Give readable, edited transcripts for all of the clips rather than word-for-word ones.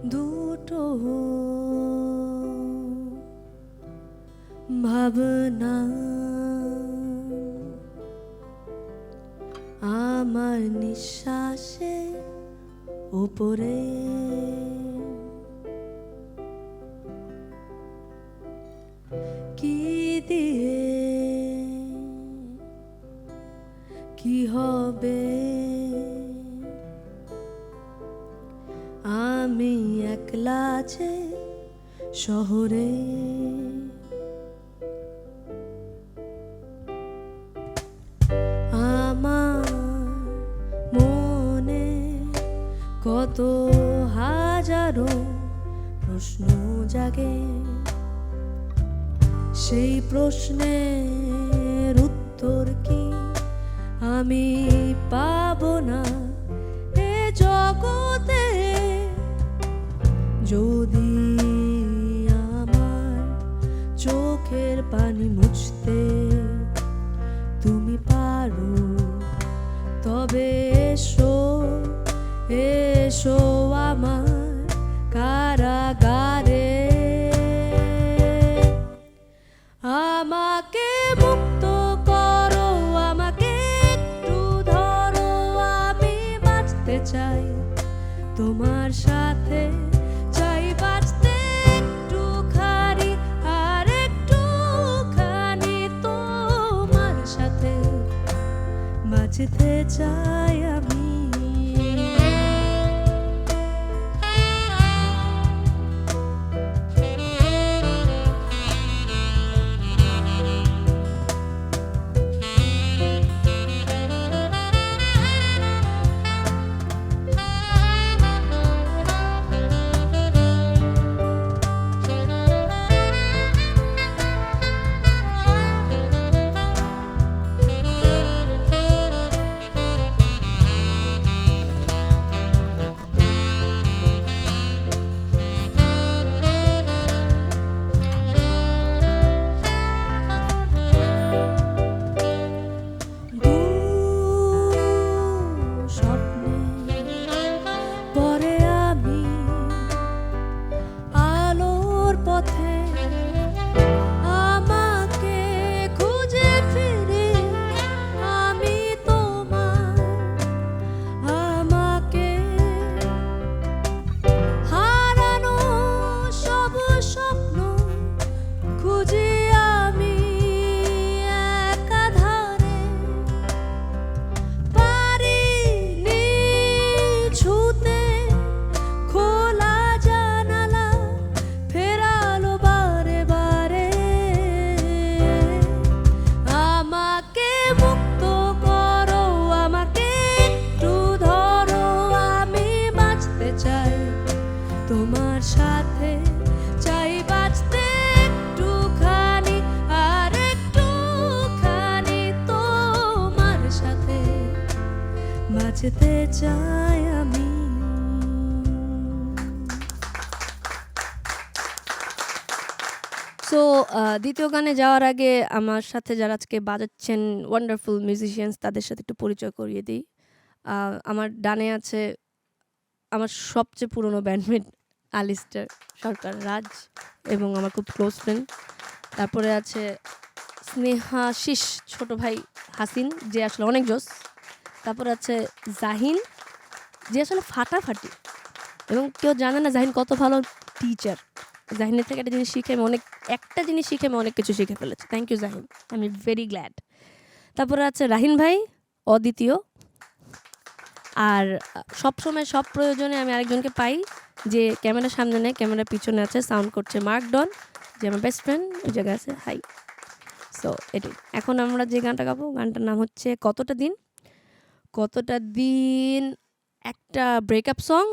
দুটো ভাবনা আমার নিঃশ্বাসে উপরে কি দিয়ে কি হবে আমি একলা যে শহরে আমার মনে কত হাজারো প্রশ্ন জাগে সেই প্রশ্নের উত্তর কি আমি পাবো না এ জগতে যদি আমার চোখের পানি মুছতে তুমি পারো তবে এসো এসো আমার কারাগারে আমাকে মুক্ত করো আমাকে একটু ধরো আমি বাঁচতে চাই তোমার সাথে চাই বাঁচতে একটুখানি আর একটুখানি তোমার সাথে বাঁচতে চাই আমি তোমার সাথে চাই বাঁচতে একটুখানি আর একটুখানি তোমার সাথে বাঁচতে চাই আমি সো দ্বিতীয় গানে যাওয়ার আগে আমার সাথে যারা আজকে বাজাচ্ছেন ওয়ান্ডারফুল মিউজিশিয়ানস তাদের সাথে একটু পরিচয় করিয়ে দিই আমার ডানে আছে আমার সবচেয়ে পুরনো ব্যান্ডমেট আলিস্টার সরকার রাজ এবং আমার খুব ক্লোজ ফ্রেন্ড তারপরে আছে স্নেহাশিস ছোট ভাই হাসিন যে আসলে অনেক জোস তারপরে আছে জাহিন যে আসলে ফাটাফাটি এবং কেউ জানে না জাহিন কত ভালো টিচার জাহিনের থেকে একটা জিনিস শিখে আমি অনেক কিছু শিখে ফেলেছি thank you Jahin I am very glad তারপরে আছে রাহিন ভাই অদ্বিতীয় আর সবসময় সব প্রয়োজনে আমি আরেকজনকে পাই যে ক্যামেরার সামনে নেই ক্যামেরার পিছনে আছে সাউন্ড করছে মার্ক ডন যে আমার বেস্ট ফ্রেন্ড ওই জায়গায় আছে হাই সো এটাই এখন আমরা যে গানটা গাবো গানটার নাম হচ্ছে কতটা দিন একটা ব্রেকআপ সং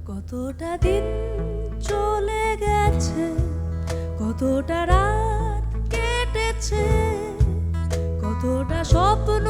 কতটা দিন চলে গেছে, কতটা রাত কেটেছে, কতটা স্বপ্ন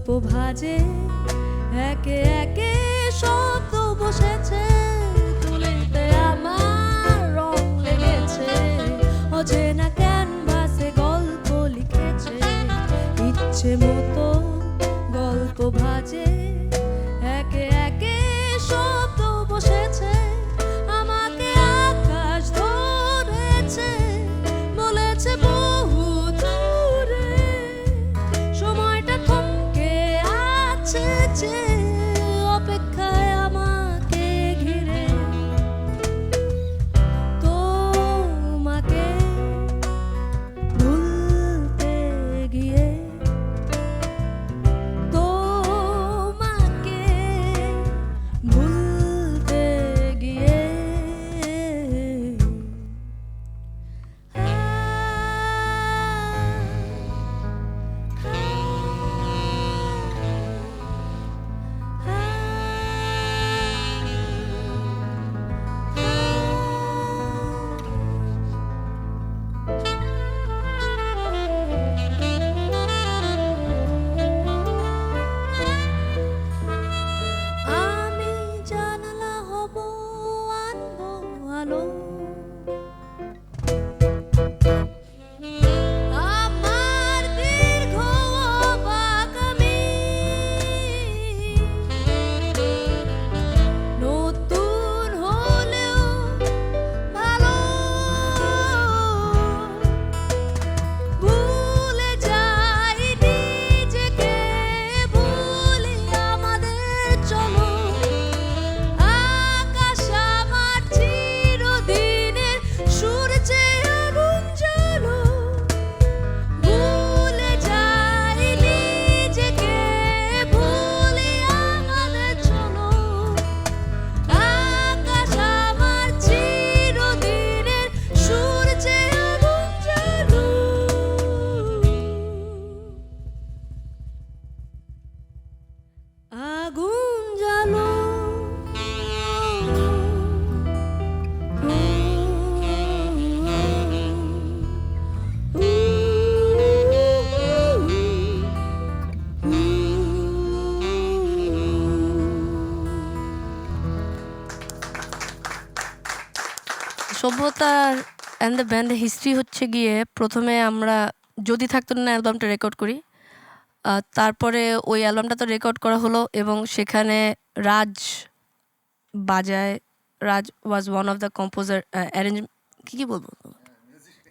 গল্প ভাজে একে একে শব্দ বসেছে তুলিতে আমার রং লেগেছে অচেনা ক্যানভাসে গল্প লিখেছে ইচ্ছে মতো গল্প ভাজে একে একে শব্দ বসেছে আমাকে আকাশ ধরেছে বলেছে বহু দূরে সময়টা থমকে আছে যে অপেক্ষায় আমাকে ঘিরে তোমাকে ভুলতে গিয়ে তোমাকে ভুলতে গিয়ে আমি জানালা হব আনবো আলো আমার দীর্ঘ অবাক আমি নতুন হলেও ভালো ভুলে যাই নিজেকে ভুলি আমাদের চলো আকাশ আমার চিরদিনের সূর্যে আগুন জ্বালো ভুলে যাই নিজেকে ভুলি আমাদের চলো আকাশ আমার চিরদিনের সূর্যে আগুন জ্বালো আগুন জ্বালো সভ্যতার অ্যান্ড দ্য ব্যান্ডের হিস্ট্রি হচ্ছে গিয়ে প্রথমে আমরা যদি থাকতো না অ্যালবামটা রেকর্ড করি তারপরে ওই অ্যালবামটা তো রেকর্ড করা হলো এবং সেখানে রাজ বাজায় Raj was one of the composer arrange কি বলবো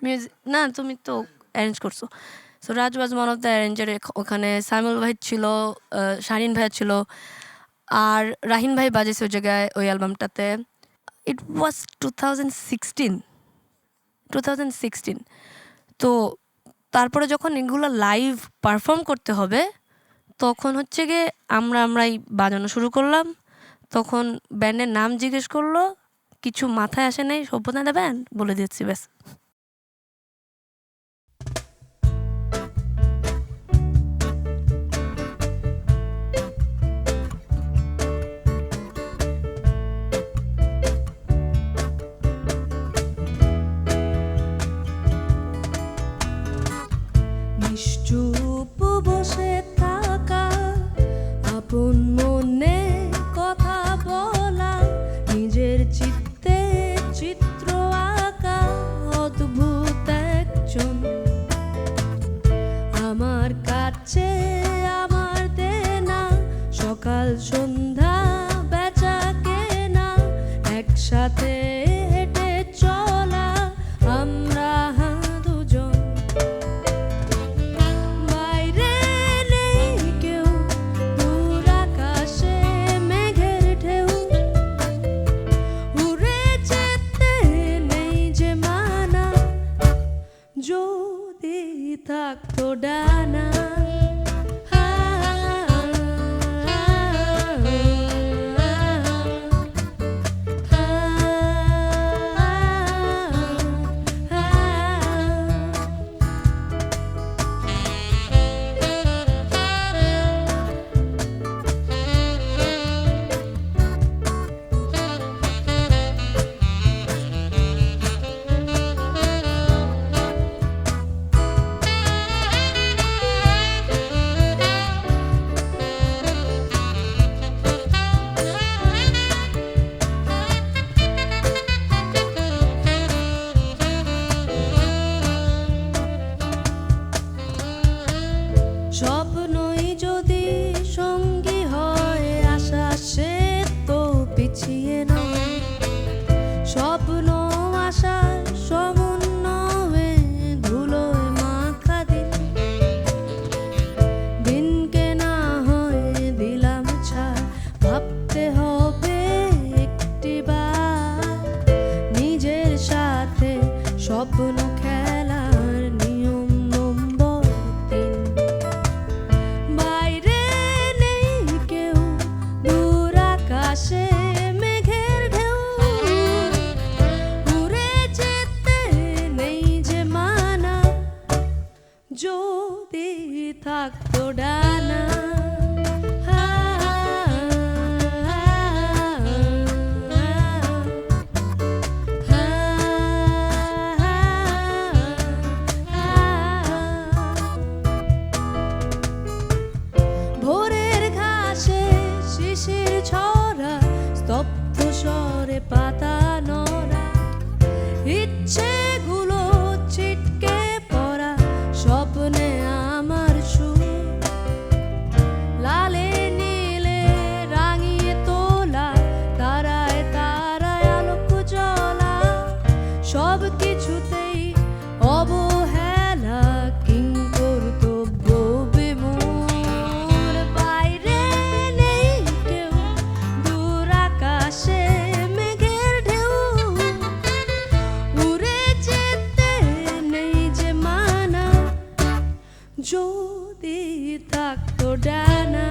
মিউজিক না তুমি তো অ্যারেঞ্জ করছো so Raj was one of the arranger ওখানে সাইমুল ভাই ছিল শাহিন ভাই ছিল আর রাহিন ভাই বাজেছে ওই জায়গায় ওই অ্যালবামটাতে ইট ওয়াজ 2016 তো তারপরে যখন এগুলো লাইভ পারফর্ম করতে হবে তখন হচ্ছে গিয়ে আমরাই বাজানো শুরু করলাম তখন ব্যান্ডের নাম জিজ্ঞেস করলো কিছু মাথায় আসে নাই সভ্যতা দ্য ব্যান্ড বলে দিচ্ছি ব্যাস নিশ্চুপ বসে থাকা আপন মনে কথা বলা নিজের চিত্তে চিত্র আঁকা অদ্ভুত একজন আমার কাছে আমার দেনা সকাল সন্ধ্যা বেচা কেনা একসাথে হেঁটে চলা আমরা দুজন বাইরে নেই কেউ দূর আকাশে মেঘের ঢেউ উড়ে যেতে নেই যে মানা যদি থাকতো ডানা ইচ্ছেগুলো ছিটকে পড়া স্বপ্নে আমার সুর, লালে নীলে রাঙিয়ে তোলা তারায় তারায় আলোক জ্বলা, সব কিছুতেই অবহেলা কিংকর্তব্য বিমূঢ়। বাইরে নেই কেউ, দূর আকাশে মেঘের ঢেউ, উড়ে যেতে নেই যে মানা, যদি থাকতো ডানা।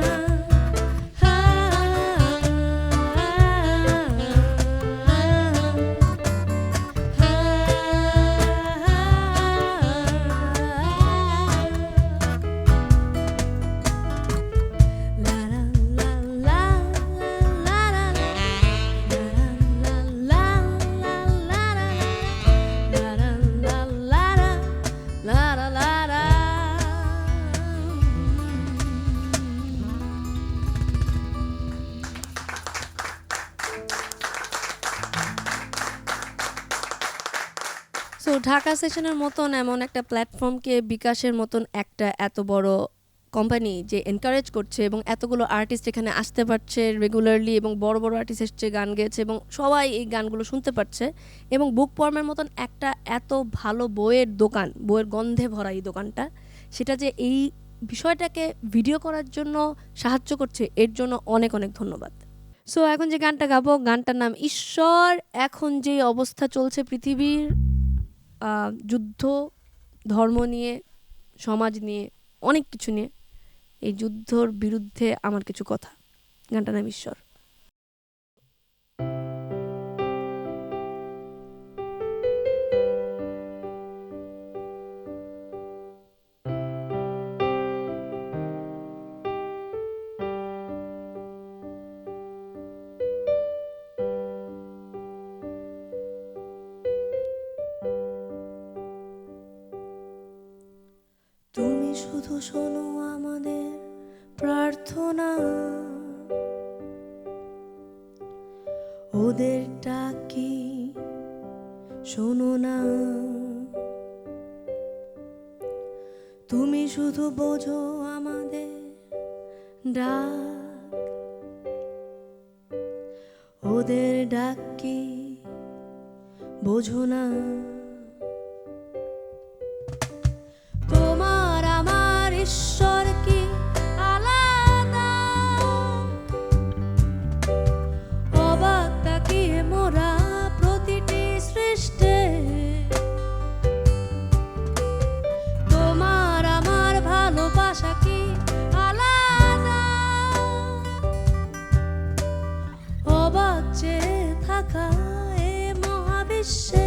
সো ঢাকা সেশনের মতন এমন একটা প্ল্যাটফর্মকে বিকাশের মতন একটা এত বড় কোম্পানি যে এনকারেজ করছে এবং এতগুলো আর্টিস্ট এখানে আসতে পারছে রেগুলারলি, এবং বড় বড় আর্টিস্ট এসছে, গান গেয়েছে এবং সবাই এই গানগুলো শুনতে পারছে, এবং বুক ফর্মের মতন একটা এত ভালো বইয়ের দোকান, বইয়ের গন্ধে ভরা এই দোকানটা, সেটা যে এই বিষয়টাকে ভিডিও করার জন্য সাহায্য করছে, এর জন্য অনেক অনেক ধন্যবাদ। সো এখন যে গানটা গাবো, গানটার নাম ঈশ্বর। এখন যে অবস্থা চলছে পৃথিবীর, যুদ্ধ, ধর্ম নিয়ে, সমাজ নিয়ে, অনেক কিছু নিয়ে, এই যুদ্ধর বিরুদ্ধে আমার কিছু কথা। গানটার নাম ঈশ্বর। তুমি শুধু শোনো আমাদের প্রার্থনা, ওদেরটা কি শোনো না? তুমি শুধু বোঝো আমাদের ডাক, ওদের ডাক কি বোঝো না? তোমার আমার ঈশ্বর কি আলাদা? অবাক তাকিয়ে মোরা প্রতিটি সৃষ্টে, তোমার আমার ভালোবাসা কি আলাদা? অবাক চেয়ে থাকা এ মহাবিশ্বে,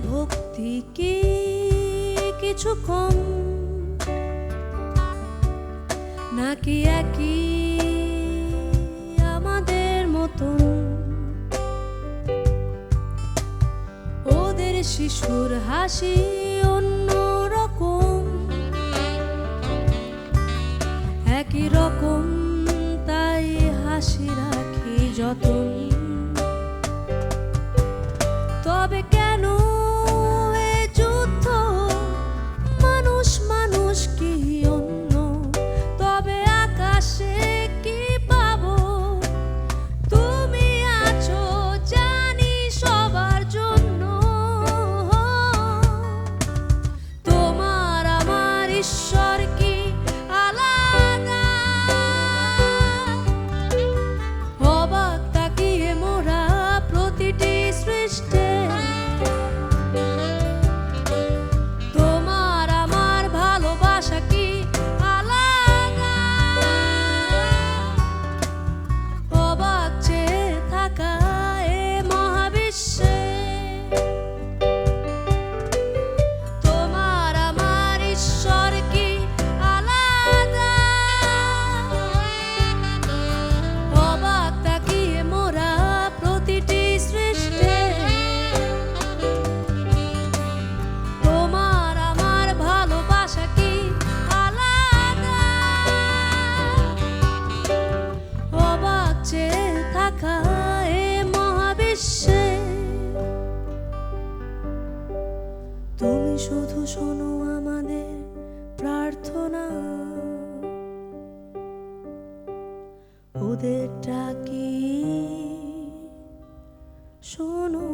ভক্তি কি কিছু কম নাকি একই আমাদের মতন? ওদের শিশুর হাসি অন্য রকম, একই রকম তাই হাসি রাখি যতন। তবে কেন মানুষ কি অন্য? তবে আকাশে কি পাবো? তুমি আছো জানি সবার জন্য। তোমার আমার ঈশ্বর কি আলাদা? অবাক তাকিয়ে বিশ্বে তুমি শুধু শোনো আমাদের প্রার্থনা, ওদের ডাকি শোনো।